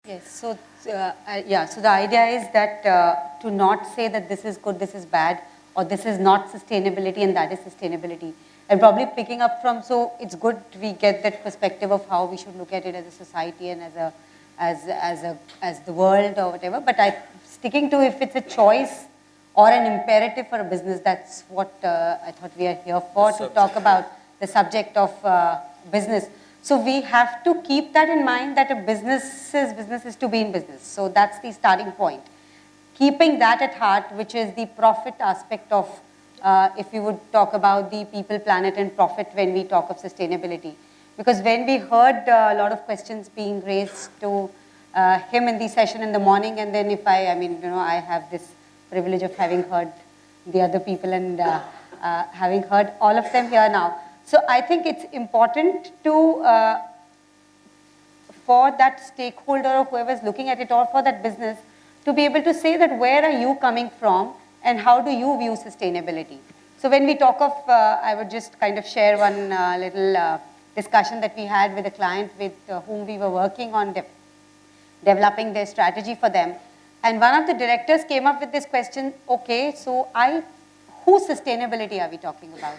Yes, so yeah, so the idea is that to not say that this is good, this is bad, or this is not sustainability and that is sustainability. And probably picking up from, so it's good we get that perspective of how we should look at it as a society and as the world or whatever. But sticking to if it's a choice or an imperative for a business, that's what I thought we are here for, to talk about the subject of business. So we have to keep that in mind, that a business is to be in business. So that's the starting point. Keeping that at heart, which is the profit aspect of, if we would talk about the people, planet and profit when we talk of sustainability. Because when we heard a lot of questions being raised to him in the session in the morning, and then if I have this privilege of having heard the other people and having heard all of them here now. So I think it's important to, for that stakeholder or whoever is looking at it, or for that business, to be able to say that where are you coming from and how do you view sustainability. So when we talk of, I would just kind of share one little discussion that we had with a client with whom we were working on developing their strategy for them. And one of the directors came up with this question, okay, so whose sustainability are we talking about?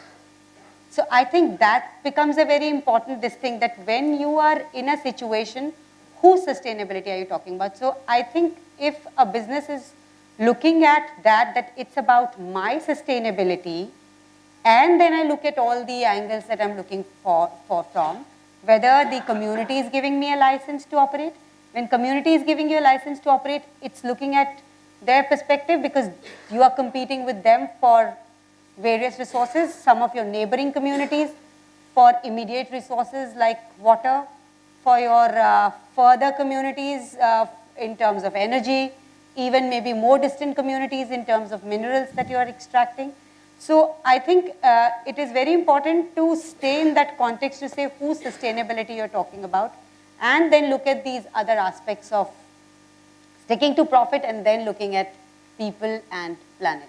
So I think that becomes a very important thing, that when you are in a situation, whose sustainability are you talking about? So I think if a business is looking at that it's about my sustainability, and then I look at all the angles that I'm looking from, whether the community is giving me a license to operate. When community is giving you a license to operate, it's looking at their perspective, because you are competing with them for various resources, some of your neighboring communities for immediate resources like water, for your further communities in terms of energy, even maybe more distant communities in terms of minerals that you are extracting. So I think it is very important to stay in that context to say whose sustainability you're talking about, and then look at these other aspects of sticking to profit and then looking at people and planet.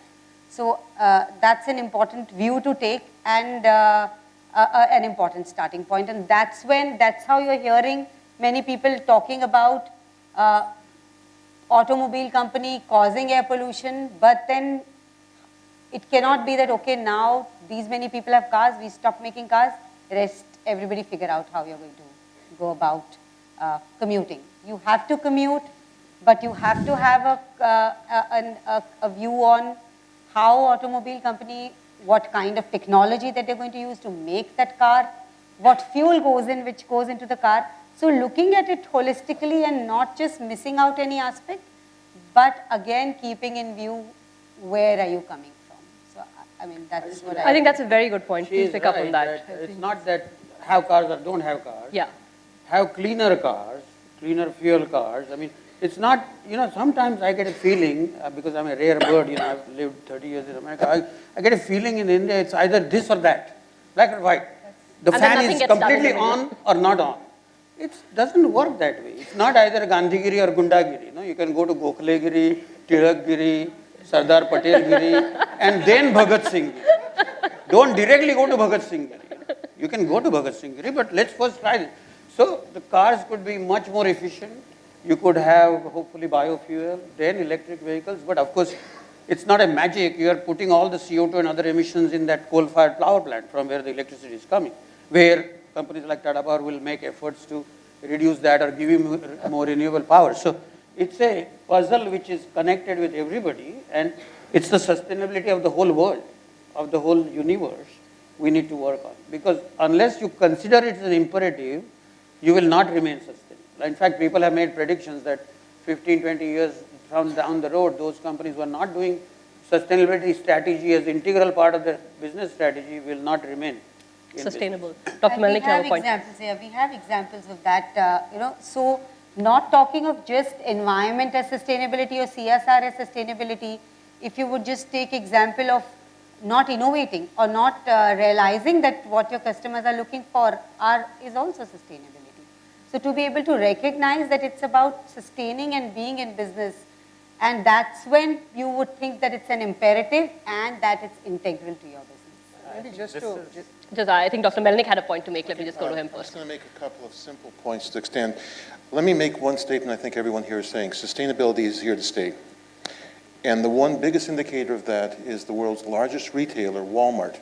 So that's an important view to take, and an important starting point. And that's how you're hearing many people talking about automobile company causing air pollution, but then it cannot be that, okay, now these many people have cars, we stop making cars, rest everybody figure out how you're going to go about commuting. You have to commute, but you have to have a view on how automobile company, what kind of technology that they're going to use to make that car, what fuel goes in, which goes into the car. So looking at it holistically and not just missing out any aspect, but again keeping in view where are you coming from. So I mean, that's what I think that's a very good point. Please pick up on that. It's not that have cars or don't have cars. Yeah. Have cleaner cars, cleaner fuel cars. I mean, it's not, sometimes I get a feeling, because I'm a rare bird, I've lived 30 years in America, I get a feeling in India it's either this or that, black or white. The fan is completely on or not on. It doesn't work that way. It's not either Gandhigiri or Gundagiri. You can go to Gokhlegiri, Tilakgiri, Sardar Patelgiri, and then Bhagat Singh. Don't directly go to Bhagat Singh. You can go to Bhagat Singh, but let's first try this. So the cars could be much more efficient. You could have hopefully biofuel, then electric vehicles, but of course it's not a magic. You are putting all the CO2 and other emissions in that coal-fired power plant from where the electricity is coming, where companies like Tata Power will make efforts to reduce that or give you more renewable power. So it's a puzzle which is connected with everybody, and it's the sustainability of the whole world, of the whole universe we need to work on. Because unless you consider it as an imperative, you will not remain sustainable. In fact, people have made predictions that 15, 20 years from down the road, those companies who are not doing sustainability strategy as integral part of their business strategy will not remain sustainable. Dr. Melnick, have a point. We have examples of that, so not talking of just environment as sustainability or CSR as sustainability, if you would just take example of not innovating or not realizing that what your customers are looking for is also sustainability. So to be able to recognize that it's about sustaining and being in business, and that's when you would think that it's an imperative and that it's integral to your business. Maybe just this to, Just, I think Dr. Melnick had a point to make. Let me just go to him I'm just first. going to make a couple of simple points to extend. Let me make one statement I think everyone here is saying. Sustainability is here to stay. And the one biggest indicator of that is the world's largest retailer, Walmart,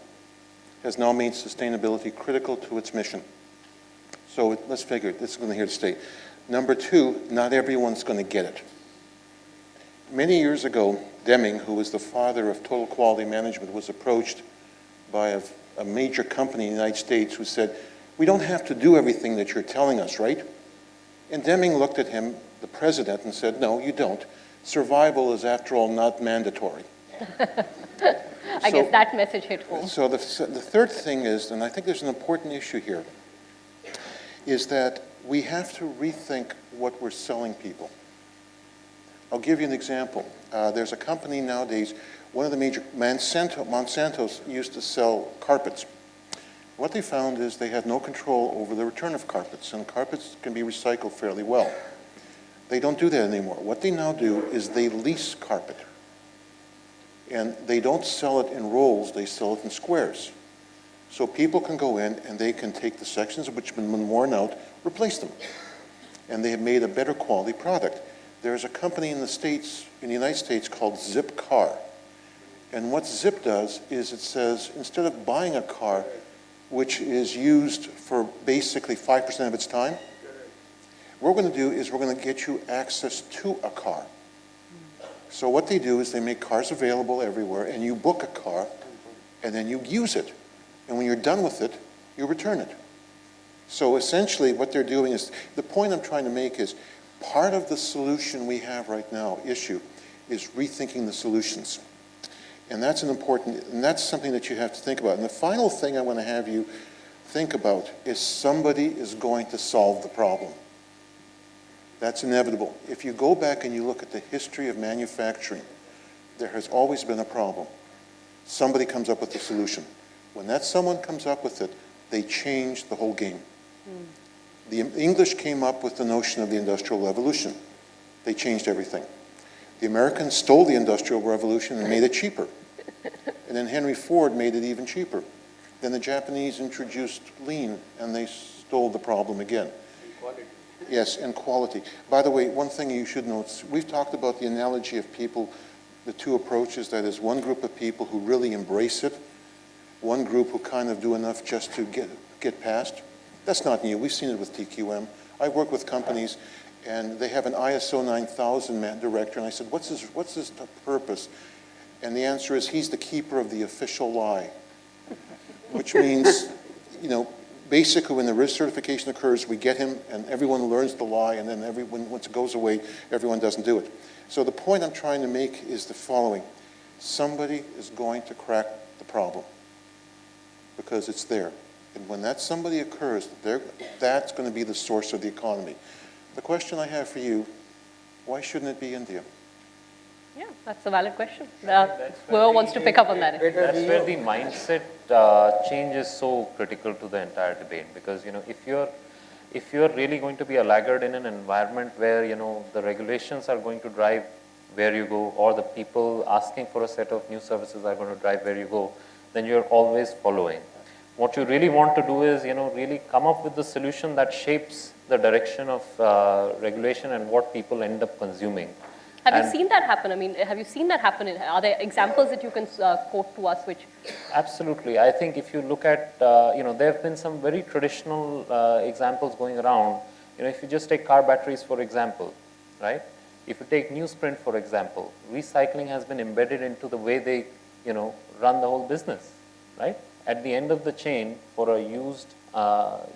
has now made sustainability critical to its mission. So let's figure it, this is going to here to stay. Number two, not everyone's going to get it. Many years ago, Deming, who was the father of total quality management, was approached by a major company in the United States who said, we don't have to do everything that you're telling us, right? And Deming looked at him, the president, and said, no, you don't. Survival is, after all, not mandatory. I guess that message hit home. So the third thing is, and I think there's an important issue here, is that we have to rethink what we're selling people. I'll give you an example. There's a company nowadays, one of the major, Monsanto used to sell carpets. What they found is they had no control over the return of carpets, and carpets can be recycled fairly well. They don't do that anymore. What they now do is they lease carpet. And they don't sell it in rolls, they sell it in squares. So people can go in and they can take the sections which have been worn out, replace them. And they have made a better quality product. There's a company in the States, in the United States, called Zipcar. And what Zip does is it says, instead of buying a car which is used for basically 5% of its time, what we're going to do is we're going to get you access to a car. So what they do is they make cars available everywhere, and you book a car, and then you use it. And when you're done with it, you return it. So essentially what they're doing is, the point I'm trying to make is, part of the solution we have right now, issue, is rethinking the solutions. And that's and that's something that you have to think about. And the final thing I want to have you think about is somebody is going to solve the problem. That's inevitable. If you go back and you look at the history of manufacturing, there has always been a problem. Somebody comes up with a solution. When that someone comes up with it, they change the whole game. The English came up with the notion of the Industrial Revolution. They changed everything. The Americans stole the Industrial Revolution and made it cheaper. And then Henry Ford made it even cheaper. Then the Japanese introduced lean and they stole the problem again. Quality. Yes, and quality. By the way, one thing you should note, we've talked about the analogy of people, the two approaches, that is one group of people who really embrace it, one group who kind of do enough just to get past. That's not new. We've seen it with TQM. I work with companies, and they have an ISO 9000 director, and I said, what's his purpose? And the answer is, he's the keeper of the official lie, which means, you know, basically when the risk certification occurs, we get him, and everyone learns the lie, and then once it goes away, everyone doesn't do it. So the point I'm trying to make is the following. Somebody is going to crack the problem, because it's there. And when that somebody occurs, that's going to be the source of the economy. The question I have for you, why shouldn't it be India? Yeah, that's a valid question. Whoever wants to pick up on that. That's where the mindset change is so critical to the entire debate, because if you're really going to be a laggard in an environment where the regulations are going to drive where you go, or the people asking for a set of new services are going to drive where you go, then you're always following. What you really want to do is really come up with the solution that shapes the direction of regulation and what people end up consuming. Have you seen that happen? I mean, have you seen that happen? Are there examples that you can quote to us which? Absolutely. I think if you look at, there have been some very traditional examples going around. If you just take car batteries, for example, right? If you take newsprint, for example, recycling has been embedded into the way they, run the whole business, right? At the end of the chain, for a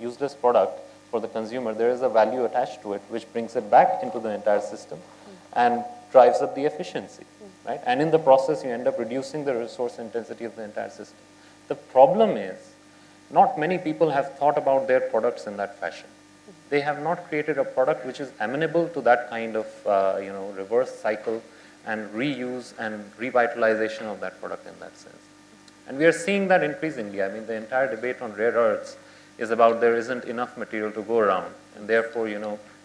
useless product for the consumer, there is a value attached to it, which brings it back into the entire system and drives up the efficiency, right? And in the process, you end up reducing the resource intensity of the entire system. The problem is, not many people have thought about their products in that fashion. They have not created a product which is amenable to that kind of, reverse cycle and reuse and revitalization of that product in that sense. And we are seeing that increasingly. I mean, the entire debate on rare earths is about there isn't enough material to go around, and therefore,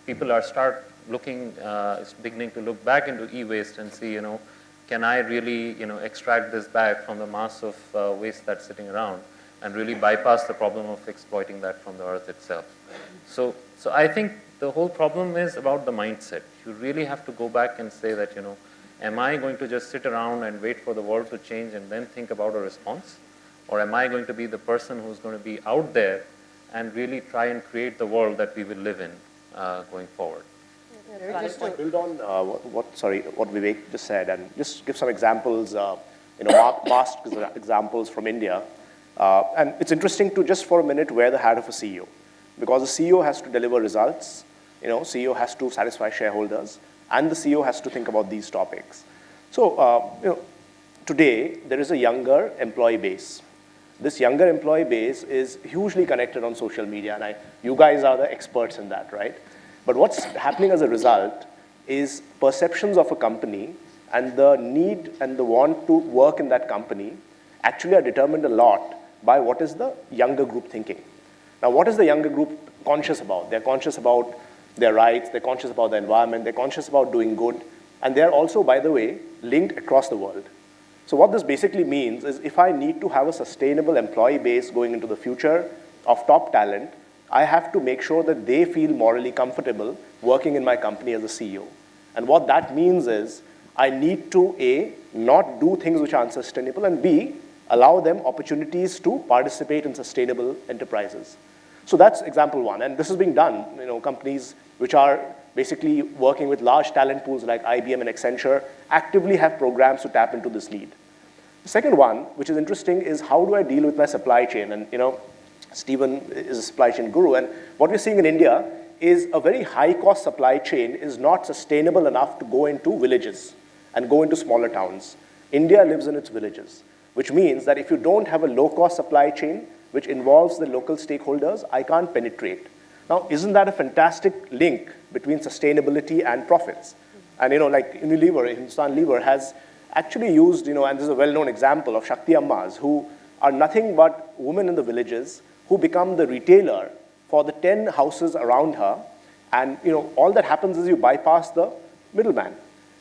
people are beginning to look back into e-waste and see, can I really, extract this back from the mass of waste that's sitting around and really bypass the problem of exploiting that from the earth itself. So I think the whole problem is about the mindset. You really have to go back and say that, am I going to just sit around and wait for the world to change and then think about a response? Or am I going to be the person who's going to be out there and really try and create the world that we will live in going forward? Maybe just to build on what Vivek just said, and just give some examples, vast examples from India. And it's interesting to just for a minute wear the hat of a CEO, because the CEO has to deliver results, CEO has to satisfy shareholders, and the CEO has to think about these topics. So, today there is a younger employee base. This younger employee base is hugely connected on social media, and you guys are the experts in that, right? But what's happening as a result is perceptions of a company and the need and the want to work in that company actually are determined a lot by what is the younger group thinking. Now, what is the younger group conscious about? They're conscious about their rights, they're conscious about the environment, they're conscious about doing good, and they're also, by the way, linked across the world. So what this basically means is if I need to have a sustainable employee base going into the future of top talent, I have to make sure that they feel morally comfortable working in my company as a CEO. And what that means is I need to, A, not do things which are unsustainable, and B, allow them opportunities to participate in sustainable enterprises. So that's example one, and this is being done. Companies which are basically working with large talent pools like IBM and Accenture actively have programs to tap into this need. The second one, which is interesting, is how do I deal with my supply chain? And Stephen is a supply chain guru, and what we're seeing in India is a very high-cost supply chain is not sustainable enough to go into villages and go into smaller towns. India lives in its villages, which means that if you don't have a low-cost supply chain, which involves the local stakeholders, I can't penetrate. Now, isn't that a fantastic link between sustainability and profits? And like Unilever, Hindustan Lever has actually used, and this is a well-known example of Shakti Ammas, who are nothing but women in the villages who become the retailer for the 10 houses around her. And all that happens is you bypass the middleman.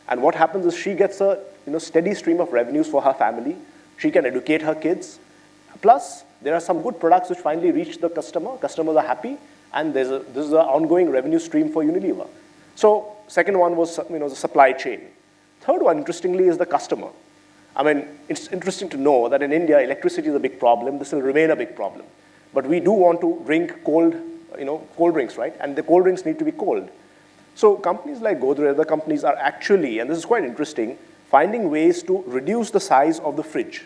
And what happens is she gets a steady stream of revenues for her family. She can educate her kids. Plus, there are some good products which finally reach the customer. Customers are happy, and this is an ongoing revenue stream for Unilever. So, second one was the supply chain. Third one, interestingly, is the customer. I mean, it's interesting to know that in India, electricity is a big problem. This will remain a big problem. But we do want to drink cold drinks, right? And the cold drinks need to be cold. So companies like Godrej, other companies are actually, and this is quite interesting, finding ways to reduce the size of the fridge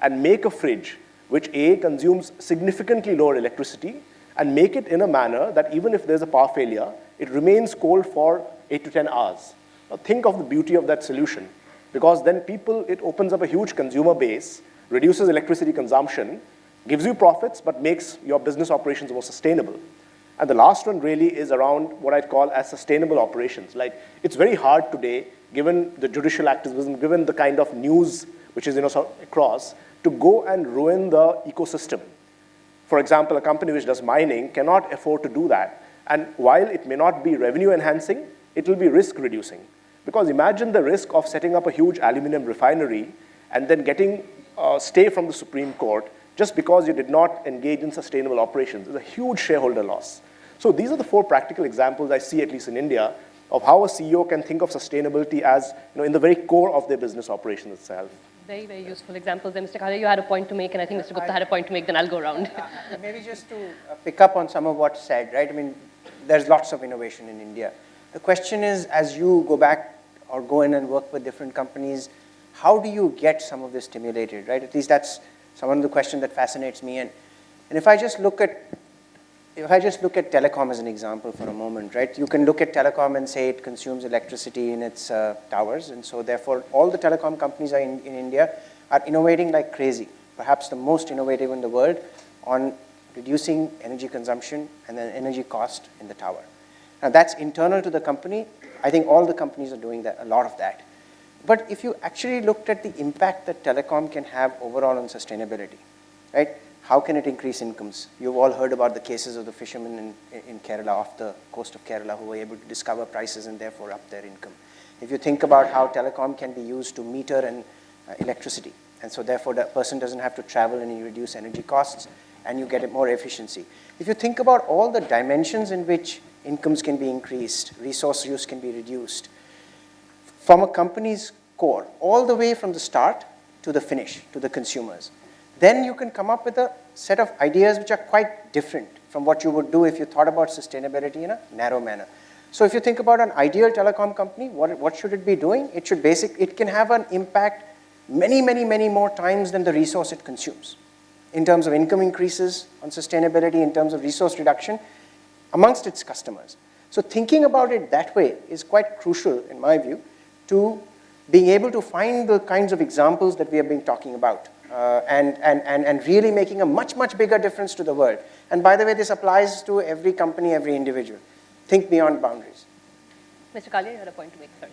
and make a fridge which A, consumes significantly lower electricity, and make it in a manner that even if there's a power failure, it remains cold for 8 to 10 hours. Now think of the beauty of that solution, because then it opens up a huge consumer base, reduces electricity consumption, gives you profits, but makes your business operations more sustainable. And the last one really is around what I'd call as sustainable operations. Like, it's very hard today, given the judicial activism, given the kind of news which is across, to go and ruin the ecosystem. For example, a company which does mining cannot afford to do that. And while it may not be revenue enhancing, it will be risk reducing. Because imagine the risk of setting up a huge aluminum refinery and then getting a stay from the Supreme Court just because you did not engage in sustainable operations. It's a huge shareholder loss. So these are the 4 practical examples I see, at least in India, of how a CEO can think of sustainability as in the very core of their business operation itself. Very, very useful examples there. Mr. Khare, you had a point to make, and I think Mr. Gupta had a point to make, then I'll go around. Maybe just to pick up on some of what's said, right? I mean, there's lots of innovation in India. The question is, as you go back or go in and work with different companies, how do you get some of this stimulated, right? At least that's some of the question that fascinates me. And if I just look at telecom as an example for a moment, right? You can look at telecom and say it consumes electricity in its towers, and so therefore all the telecom companies in India are innovating like crazy, perhaps the most innovative in the world on reducing energy consumption and then energy cost in the tower. Now that's internal to the company. I think all the companies are doing that, a lot of that. But if you actually looked at the impact that telecom can have overall on sustainability, right? how can it increase incomes? You've all heard about the cases of the fishermen in Kerala, off the coast of Kerala, who were able to discover prices and therefore up their income. If you think about how telecom can be used to meter and electricity, and so therefore the person doesn't have to travel and you reduce energy costs and you get more efficiency. If you think about all the dimensions in which incomes can be increased, resource use can be reduced, from a company's core, all the way from the start to the finish, to the consumers, then you can come up with a set of ideas which are quite different from what you would do if you thought about sustainability in a narrow manner. So if you think about an ideal telecom company, what should it be doing? It can have an impact many, many, many more times than the resource it consumes, in terms of income increases on sustainability, in terms of resource reduction amongst its customers. So thinking about it that way is quite crucial, in my view, to being able to find the kinds of examples that we have been talking about, and really making a much, much bigger difference to the world. And by the way, this applies to every company, every individual. Think beyond boundaries. Mr. Kalia, you had a point to make, sir.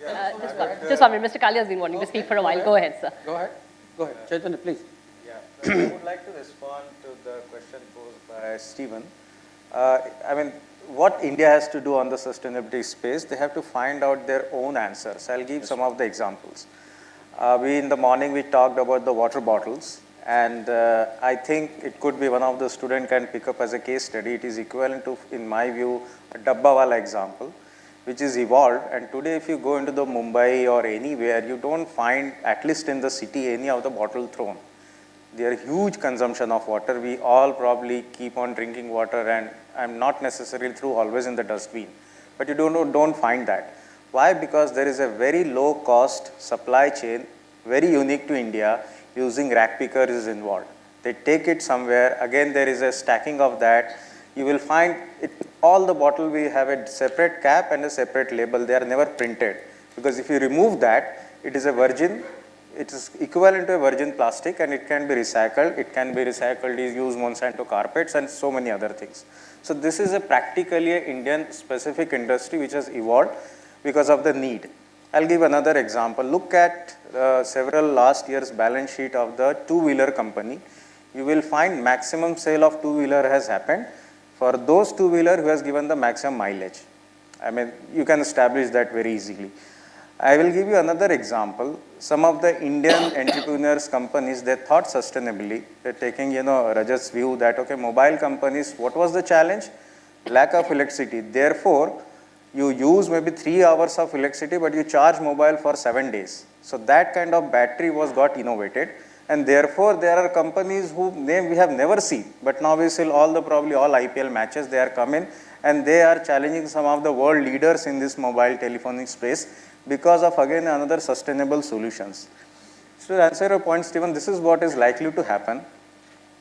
Just one minute. Mr. Kalia has been wanting to speak for a while. Go ahead, sir. Go ahead. Go ahead. Chaitanya, please. Yeah, I would like to respond to the question posed by Stephen. I mean, what India has to do on the sustainability space, they have to find out their own answers. I'll give some of the examples. In the morning, we talked about the water bottles, and I think it could be one of the student can pick up as a case study. It is equivalent to, in my view, a Dabbawala example, which is evolved. And today, if you go into the Mumbai or anywhere, you don't find, at least in the city, any of the bottle thrown. There are huge consumption of water. We all probably keep on drinking water, and I'm not necessarily through always in the dustbin. But you don't find that. Why? Because there is a very low cost supply chain, very unique to India, using rack pickers is involved. They take it somewhere, again there is a stacking of that. You will find it, all the bottle we have a separate cap and a separate label. They are never printed, because if you remove that, it is a virgin, it is equivalent to a virgin plastic, and it can be recycled. It can be recycled, use Monsanto carpets and so many other things. So this is a practically an Indian specific industry which has evolved because of the need. I'll give another example. Look at several last year's balance sheet of the two-wheeler company. You will find maximum sale of two-wheeler has happened for those two-wheeler who has given the maximum mileage. I mean, you can establish that very easily. I will give you another example. Some of the Indian entrepreneurs companies, they thought sustainably. They're taking, Rajat's view that, okay, mobile companies, what was the challenge? Lack of electricity. Therefore, you use maybe 3 hours of electricity, but you charge mobile for 7 days. So that kind of battery got innovated. And therefore, there are companies whose name we have never seen, but now we see probably all IPL matches, they are coming, and they are challenging some of the world leaders in this mobile telephony space because of, again, another sustainable solutions. So to answer your point, Stephen, this is what is likely to happen.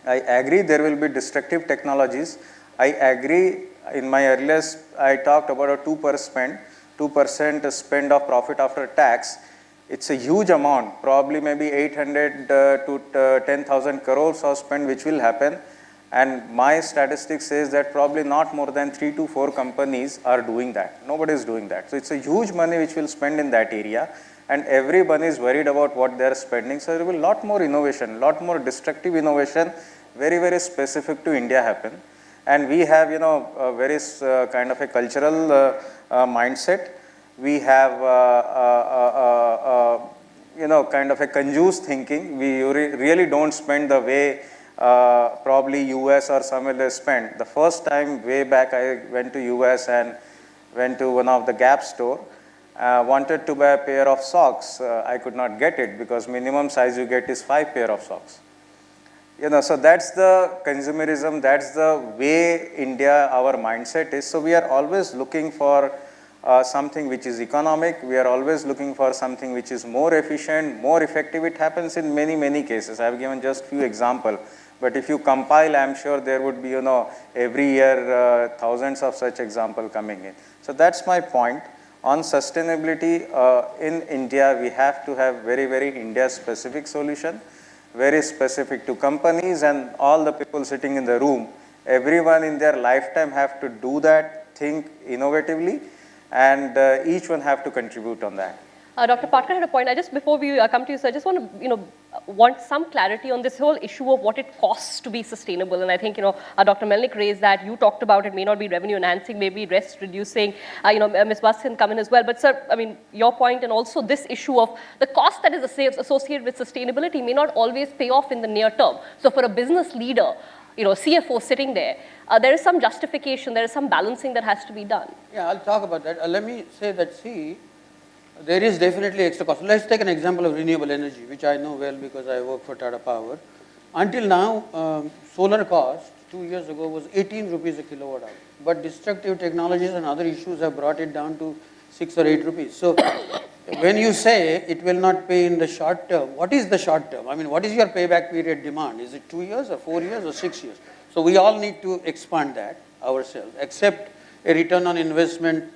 I agree there will be destructive technologies. I agree. In my earliest, I talked about a 2% spend of profit after tax. It's a huge amount, probably maybe 800 to 10,000 crores of spend which will happen. And my statistics says that probably not more than 3 to 4 companies are doing that. Nobody is doing that. So it's a huge money which will spend in that area. And everybody is worried about what they are spending. So there will be a lot more innovation, lot more destructive innovation, very, very specific to India happen. And we have, a very kind of a cultural mindset. We have, kind of a conjuice thinking. We really don't spend the way probably US or somewhere they spend. The first time way back I went to US and went to one of the Gap store, wanted to buy a pair of socks. I could not get it because minimum size you get is 5 pair of socks. So that's the consumerism, that's the way India, our mindset is. So we are always looking for something which is economic. We are always looking for something which is more efficient, more effective. It happens in many, many cases. I have given just few examples. But if you compile, I'm sure there would be, every year thousands of such examples coming in. So that's my point. On sustainability in India, we have to have very, very India-specific solution, very specific to companies and all the people sitting in the room. Everyone in their lifetime have to do that, think innovatively, and each one have to contribute on that. Dr. Patkar had a point. I just, before we come to you, sir, I just want to, want some clarity on this whole issue of what it costs to be sustainable. And I think, Dr. Melnick raised that. You talked about it may not be revenue enhancing, maybe rest reducing. Ms. Bus can come in as well. But sir, I mean, your point and also this issue of the cost that is associated with sustainability may not always pay off in the near term. So for a business leader, CFO sitting there, there is some justification, there is some balancing that has to be done. Yeah, I'll talk about that. Let me say that, see, there is definitely extra cost. Let's take an example of renewable energy, which I know well because I work for Tata Power. Until now, solar cost 2 years ago was 18 rupees a kilowatt hour. But destructive technologies and other issues have brought it down to 6 or 8 rupees. So when you say it will not pay in the short term, what is the short term? I mean, what is your payback period demand? Is it 2 years or 4 years or 6 years? So we all need to expand that ourselves, except a return on investment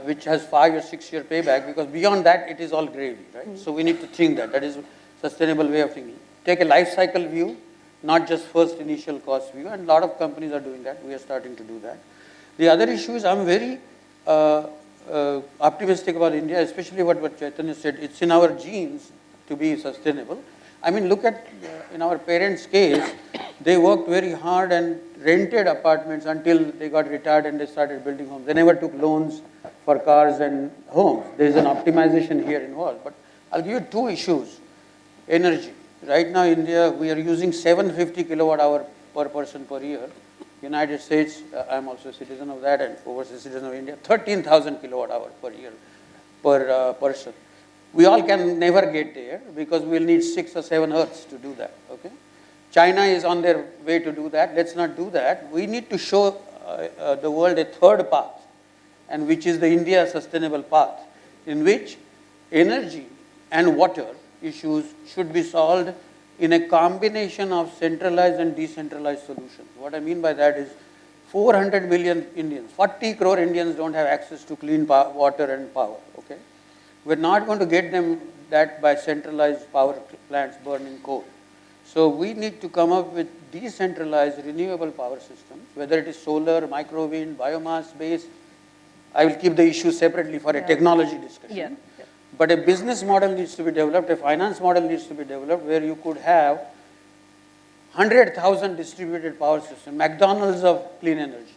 which has 5 or 6 year payback, because beyond that it is all gravy, right? So we need to think that is a sustainable way of thinking. Take a life cycle view, not just first initial cost view, and a lot of companies are doing that. We are starting to do that. The other issue is I'm very optimistic about India, especially what Chaitanya said. It's in our genes to be sustainable. I mean, look at in our parents' case, they worked very hard and rented apartments until they got retired and they started building homes. They never took loans for cars and homes. There's an optimization here involved. But I'll give you two issues. Energy. Right now, India, we are using 750 kilowatt hour per person per year. United States, I'm also a citizen of that and overseas citizen of India, 13,000 kilowatt hour per year per person. We all can never get there because we'll need 6 or 7 Earths to do that, okay? China is on their way to do that. Let's not do that. We need to show the world a third path, and which is the India sustainable path, in which energy and water issues should be solved in a combination of centralized and decentralized solutions. What I mean by that is 400 million Indians, 40 crore Indians don't have access to clean water and power, okay? We're not going to get them that by centralized power plants burning coal. So we need to come up with decentralized renewable power systems, whether it is solar, micro wind, biomass based. I will keep the issue separately for a technology discussion. Yeah. But a business model needs to be developed, a finance model needs to be developed where you could have 100,000 distributed power systems, McDonald's of clean energy.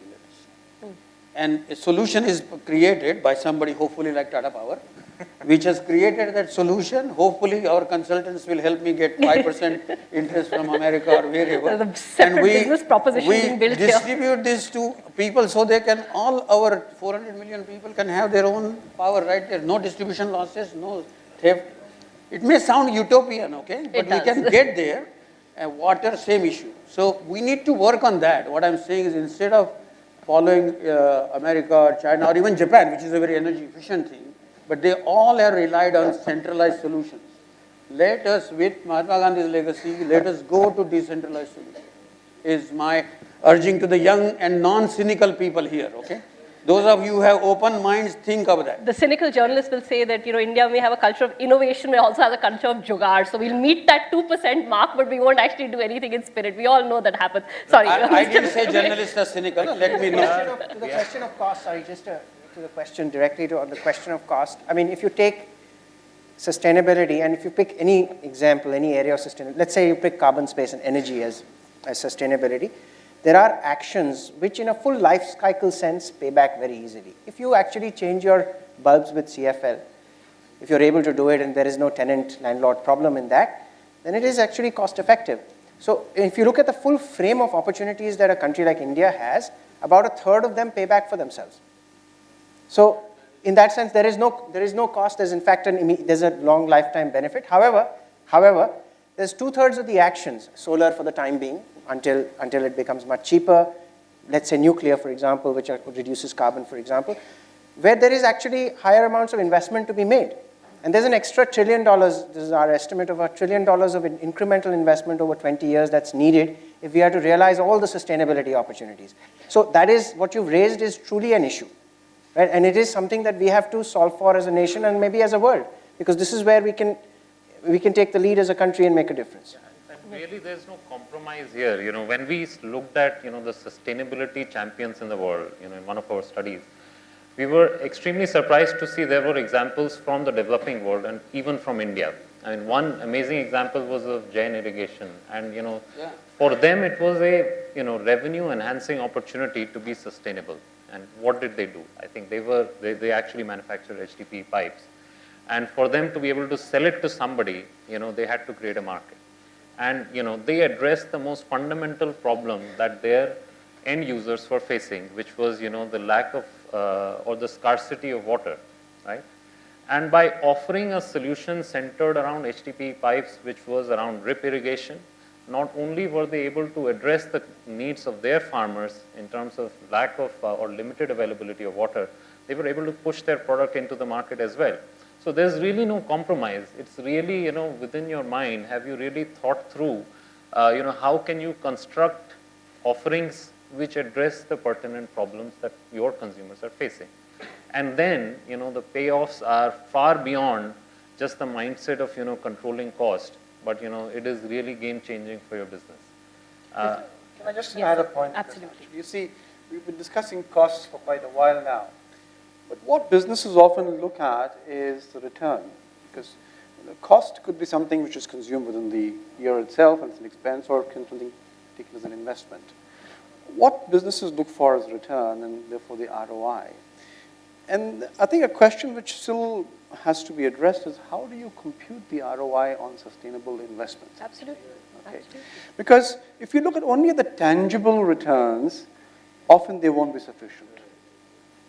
And a solution is created by somebody, hopefully like Tata Power, which has created that solution. Hopefully our consultants will help me get 5% interest from America or wherever. There's a separate business proposition being built here. Distribute this to people so they can, all our 400 million people can have their own power right there. No distribution losses, no theft. It may sound utopian, okay? But we can get there. And water, same issue. So we need to work on that. What I'm saying is instead of following America or China or even Japan, which is a very energy efficient thing, but they all have relied on centralized solutions. Let us, with Mahatma Gandhi's legacy, let us go to decentralized solutions, is my urging to the young and non-cynical people here, okay? Those of you who have open minds, think of that. The cynical journalist will say that, India may have a culture of innovation, may also have a culture of jugaad. So we'll meet that 2% mark, but we won't actually do anything in spirit. We all know that happens. Sorry. I didn't say journalists are cynical. Let me know. To the question of cost, sorry, just to the question directly on the question of cost. I mean, if you take sustainability and if you pick any example, any area of sustainability, let's say you pick carbon space and energy as sustainability, there are actions which in a full life cycle sense pay back very easily. If you actually change your bulbs with CFL, if you're able to do it and there is no tenant-landlord problem in that, then it is actually cost effective. So if you look at the full frame of opportunities that a country like India has, about a third of them pay back for themselves. So in that sense, there is no cost. There's in fact there's a long lifetime benefit. However, there's 2/3 of the actions, solar for the time being, until it becomes much cheaper. Let's say nuclear, for example, which reduces carbon, for example, where there is actually higher amounts of investment to be made. And there's an extra $1 trillion, this is our estimate of $1 trillion of incremental investment over 20 years that's needed if we are to realize all the sustainability opportunities. So that is, what you've raised is truly an issue, right? And it is something that we have to solve for as a nation and maybe as a world, because this is where we can take the lead as a country and make a difference. Really, there's no compromise here. When we looked at, the sustainability champions in the world, in one of our studies, we were extremely surprised to see there were examples from the developing world and even from India. I mean, one amazing example was of Jain irrigation, and for them it was a revenue enhancing opportunity to be sustainable. And what did they do? I think they actually manufactured HDPE pipes, and for them to be able to sell it to somebody, they had to create a market, and they addressed the most fundamental problem that their end users were facing, which was the lack of or the scarcity of water, right? And by offering a solution centered around HDPE pipes, which was around drip irrigation, not only were they able to address the needs of their farmers in terms of lack of or limited availability of water, they were able to push their product into the market as well. So there's really no compromise. It's really, within your mind, have you really thought through, how can you construct offerings which address the pertinent problems that your consumers are facing? And then, the payoffs are far beyond just the mindset of, controlling cost, but, it is really game-changing for your business. Can I just add a point? Absolutely. You see, we've been discussing costs for quite a while now. But what businesses often look at is the return, because cost could be something which is consumed within the year itself and it's an expense, or it can be something taken as an investment. What businesses look for is return and therefore the ROI. And I think a question which still has to be addressed is how do you compute the ROI on sustainable investments? Absolutely. Okay. Absolutely. Because if you look at only the tangible returns, often they won't be sufficient.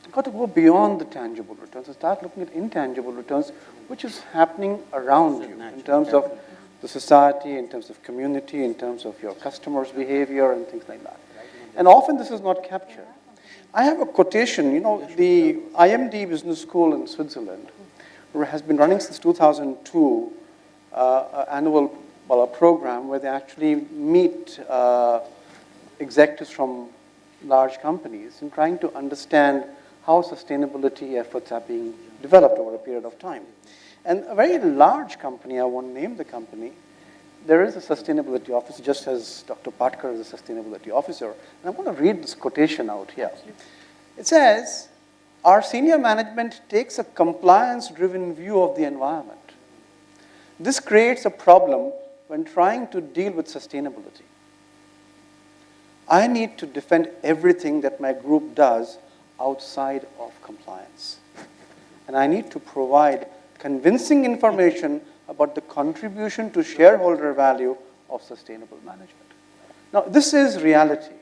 You've got to go beyond the tangible returns and start looking at intangible returns, which is happening around you in terms of the society, in terms of community, in terms of your customers' behavior and things like that. And often this is not captured. I have a quotation, the IMD Business School in Switzerland has been running since 2002, annual program where they actually meet executives from large companies and trying to understand how sustainability efforts are being developed over a period of time. And a very large company, I won't name the company, there is a sustainability officer, just as Dr. Patkar is a sustainability officer. And I want to read this quotation out here. It says, our senior management takes a compliance-driven view of the environment. This creates a problem when trying to deal with sustainability. I need to defend everything that my group does outside of compliance. And I need to provide convincing information about the contribution to shareholder value of sustainable management. Now, this is reality,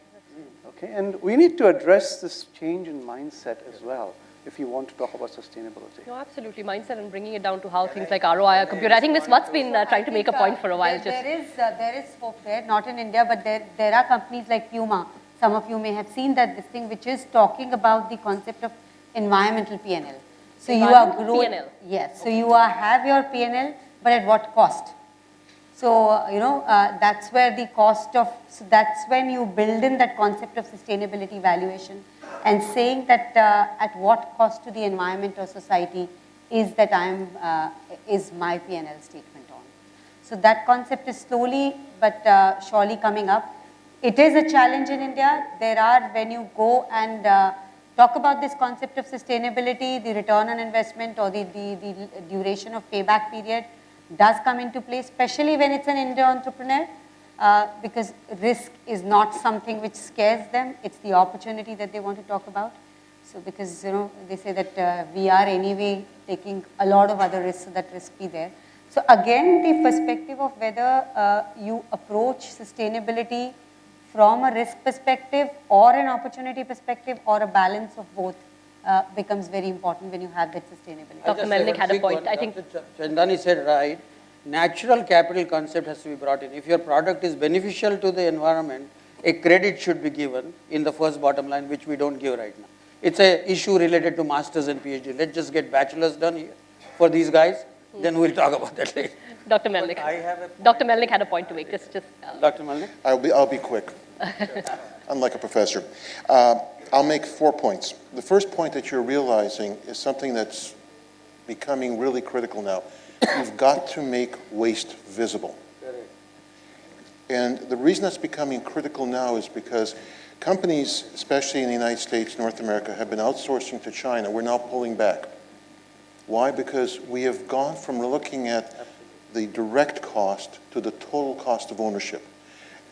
okay? And we need to address this change in mindset as well if you want to talk about sustainability. No, absolutely. Mindset and bringing it down to how things like ROI are computed. I think Ms. Watt's been trying to make a point for a while. There is scope there, not in India, but there are companies like Puma. Some of you may have seen that this thing, which is talking about the concept of environmental P&L. So you are growing. P&L. Yes. So you have your P&L, but at what cost? So, that's where the cost of, so that's when you build in that concept of sustainability valuation and saying that at what cost to the environment or society is that is my P&L statement on. So that concept is slowly but surely coming up. It is a challenge in India. There are, when you go and talk about this concept of sustainability, the return on investment or the duration of payback period does come into play, especially when it's an Indian entrepreneur, because risk is not something which scares them. It's the opportunity that they want to talk about. So because, they say that we are anyway taking a lot of other risks, so that risk be there. So again, the perspective of whether you approach sustainability from a risk perspective or an opportunity perspective or a balance of both becomes very important when you have that sustainability. Dr. Melnick had a point. I think Chandani said right, natural capital concept has to be brought in. If your product is beneficial to the environment, a credit should be given in the first bottom line, which we don't give right now. It's an issue related to masters and PhD. Let's just get bachelors done here for these guys, then we'll talk about that later. Dr. Melnick. Dr. Melnick had a point to make. Dr. Melnick? I'll be quick, unlike a professor. I'll make 4 points. The first point that you're realizing is something that's becoming really critical now. You've got to make waste visible. And the reason that's becoming critical now is because companies, especially in the United States, North America, have been outsourcing to China. We're now pulling back. Why? Because we have gone from looking at the direct cost to the total cost of ownership.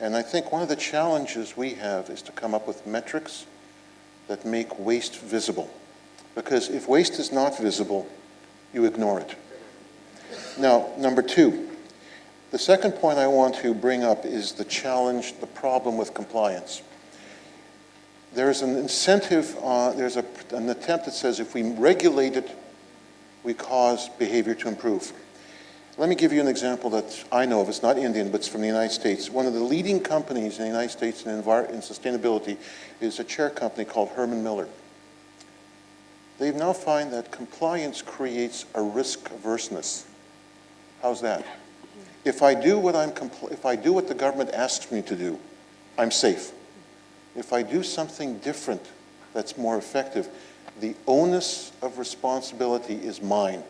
And I think one of the challenges we have is to come up with metrics that make waste visible. Because if waste is not visible, you ignore it. Now, number two, the second point I want to bring up is the challenge, the problem with compliance. There's an incentive, there's an attempt that says if we regulate it, we cause behavior to improve. Let me give you an example that I know of. It's not Indian, but it's from the United States. One of the leading companies in the United States in sustainability is a chair company called Herman Miller. They now find that compliance creates a risk averseness. How's that? If I do what the government asks me to do, I'm safe. If I do something different that's more effective, the onus of responsibility is mine.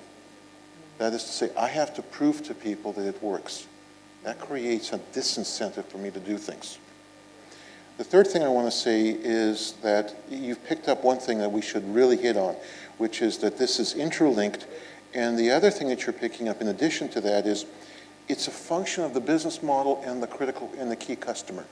That is to say, I have to prove to people that it works. That creates a disincentive for me to do things. The third thing I want to say is that you've picked up one thing that we should really hit on, which is that this is interlinked. And the other thing that you're picking up in addition to that is it's a function of the business model and the key customer.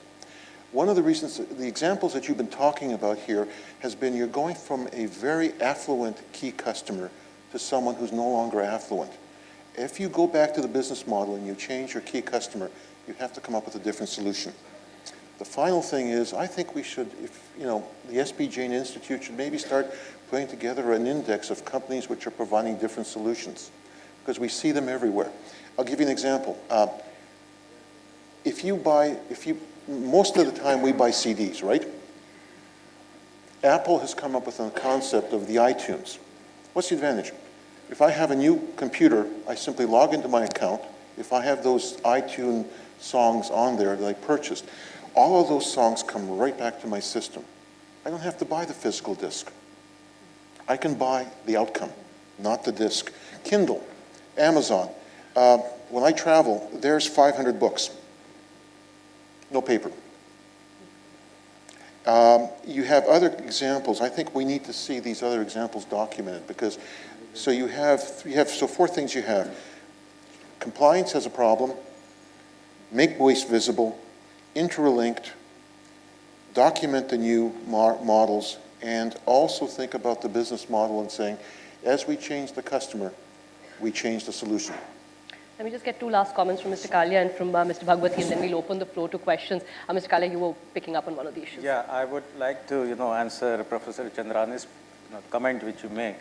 One of the reasons, the examples that you've been talking about here has been you're going from a very affluent key customer to someone who's no longer affluent. If you go back to the business model and you change your key customer, you have to come up with a different solution. The final thing is, I think we should, the SPJIMR Institute should maybe start putting together an index of companies which are providing different solutions, because we see them everywhere. I'll give you an example. Most of the time we buy CDs, right? Apple has come up with a concept of the iTunes. What's the advantage? If I have a new computer, I simply log into my account. If I have those iTunes songs on there that I purchased, all of those songs come right back to my system. I don't have to buy the physical disc. I can buy the outcome, not the disc. Kindle, Amazon. When I travel, there's 500 books. No paper. You have other examples. I think we need to see these other examples documented because, so four things you have. Compliance has a problem, make waste visible, interlinked, document the new models, and also think about the business model and saying, as we change the customer, we change the solution. Let me just get two last comments from Mr. Kalia and from Mr. Bhagwati, and then we'll open the floor to questions. Mr. Kalia, you were picking up on one of the issues. Yeah, I would like to, answer Professor Chandrani's comment which you make.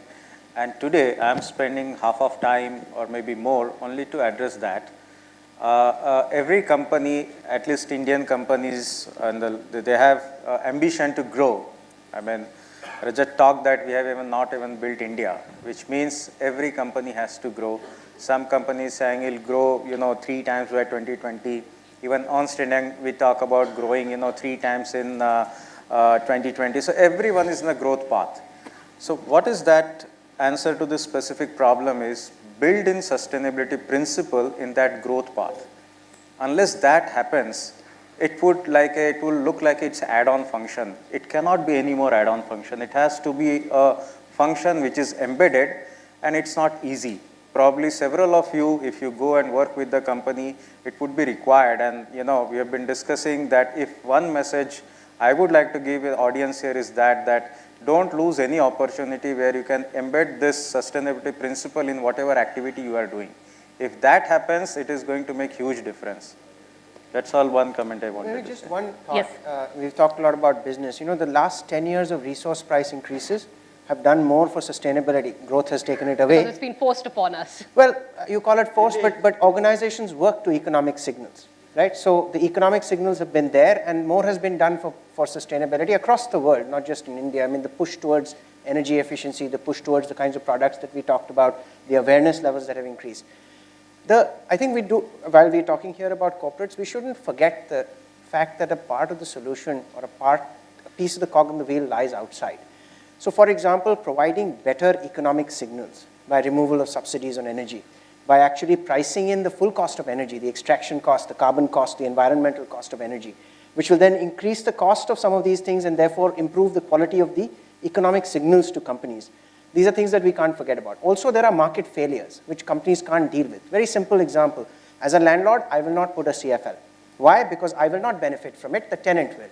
And today, I'm spending half of time or maybe more only to address that. Every company, at least Indian companies, they have ambition to grow. I mean, Rajat talked that we have not even built India, which means every company has to grow. Some companies saying it'll grow, 3 times by 2020. Even Ernst & Young, we talk about growing, 3 times in 2020. So everyone is in a growth path. So what is that answer to this specific problem is build in sustainability principle in that growth path. Unless that happens, it will look like it's add-on function. It cannot be any more add-on function. It has to be a function which is embedded, and it's not easy. Probably several of you, if you go and work with the company, it would be required. And we have been discussing that if one message I would like to give the audience here is that don't lose any opportunity where you can embed this sustainability principle in whatever activity you are doing. If that happens, it is going to make huge difference. That's all one comment I wanted to just say. one thought. Yes. We've talked a lot about business. The last 10 years of resource price increases have done more for sustainability. Growth has taken it away. Because it's been forced upon us. Well, you call it forced, but organizations work to economic signals, right? So the economic signals have been there, and more has been done for sustainability across the world, not just in India. I mean, the push towards energy efficiency, the push towards the kinds of products that we talked about, the awareness levels that have increased. I think we do, while we're talking here about corporates, we shouldn't forget the fact that a part of the solution or a piece of the cog in the wheel lies outside. So for example, providing better economic signals by removal of subsidies on energy, by actually pricing in the full cost of energy, the extraction cost, the carbon cost, the environmental cost of energy, which will then increase the cost of some of these things and therefore improve the quality of the economic signals to companies. These are things that we can't forget about. Also, there are market failures, which companies can't deal with. Very simple example. As a landlord, I will not put a CFL. Why? Because I will not benefit from it, the tenant will,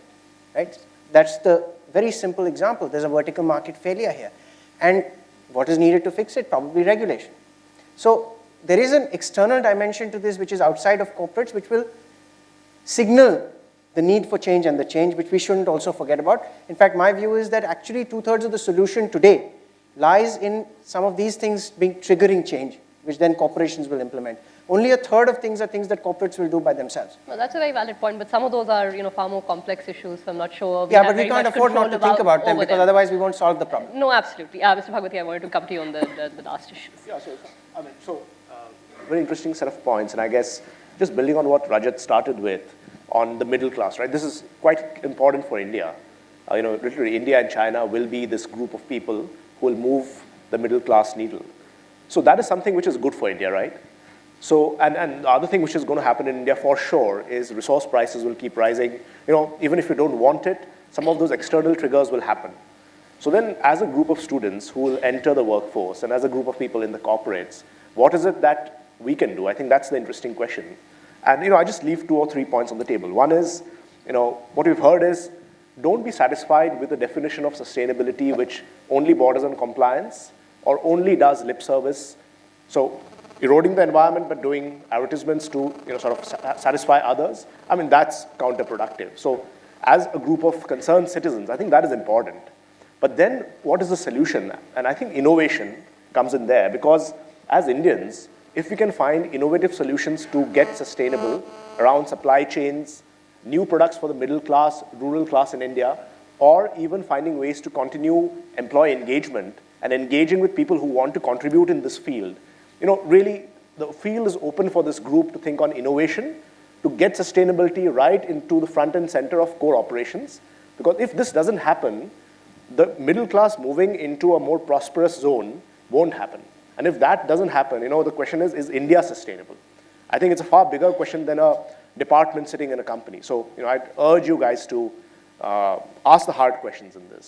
right? That's the very simple example. There's a vertical market failure here. And what is needed to fix it? Probably regulation. So there is an external dimension to this which is outside of corporates, which will signal the need for change and the change, which we shouldn't also forget about. In fact, my view is that actually 2/3 of the solution today lies in some of these things being triggering change, which then corporations will implement. Only 1/3 of things are things that corporates will do by themselves. No, that's a very valid point, but some of those are, far more complex issues, so I'm not sure. Yeah, but we can't afford not to think about them because otherwise we won't solve the problem. No, absolutely. Mr. Bhagwati, I wanted to come to you on the last issues. Yeah, very interesting set of points, and I guess just building on what Rajat started with on the middle class, right? This is quite important for India. Literally India and China will be this group of people who will move the middle class needle. So that is something which is good for India, right? So, and the other thing which is going to happen in India for sure is resource prices will keep rising. Even if you don't want it, some of those external triggers will happen. So then as a group of students who will enter the workforce and as a group of people in the corporates, what is it that we can do? I think that's the interesting question. And I just leave 2 or 3 points on the table. One is, what we've heard is, don't be satisfied with the definition of sustainability which only borders on compliance or only does lip service. So eroding the environment but doing advertisements to sort of satisfy others, that's counterproductive. So as a group of concerned citizens, I think that is important. But then what is the solution? And I think innovation comes in there, because as Indians, if we can find innovative solutions to get sustainable around supply chains, new products for the middle class, rural class in India, or even finding ways to continue employee engagement and engaging with people who want to contribute in this field, really the field is open for this group to think on innovation, to get sustainability right into the front and center of core operations. Because if this doesn't happen, the middle class moving into a more prosperous zone won't happen. And if that doesn't happen, the question is India sustainable? I think it's a far bigger question than a department sitting in a company. So, I'd urge you guys to ask the hard questions in this.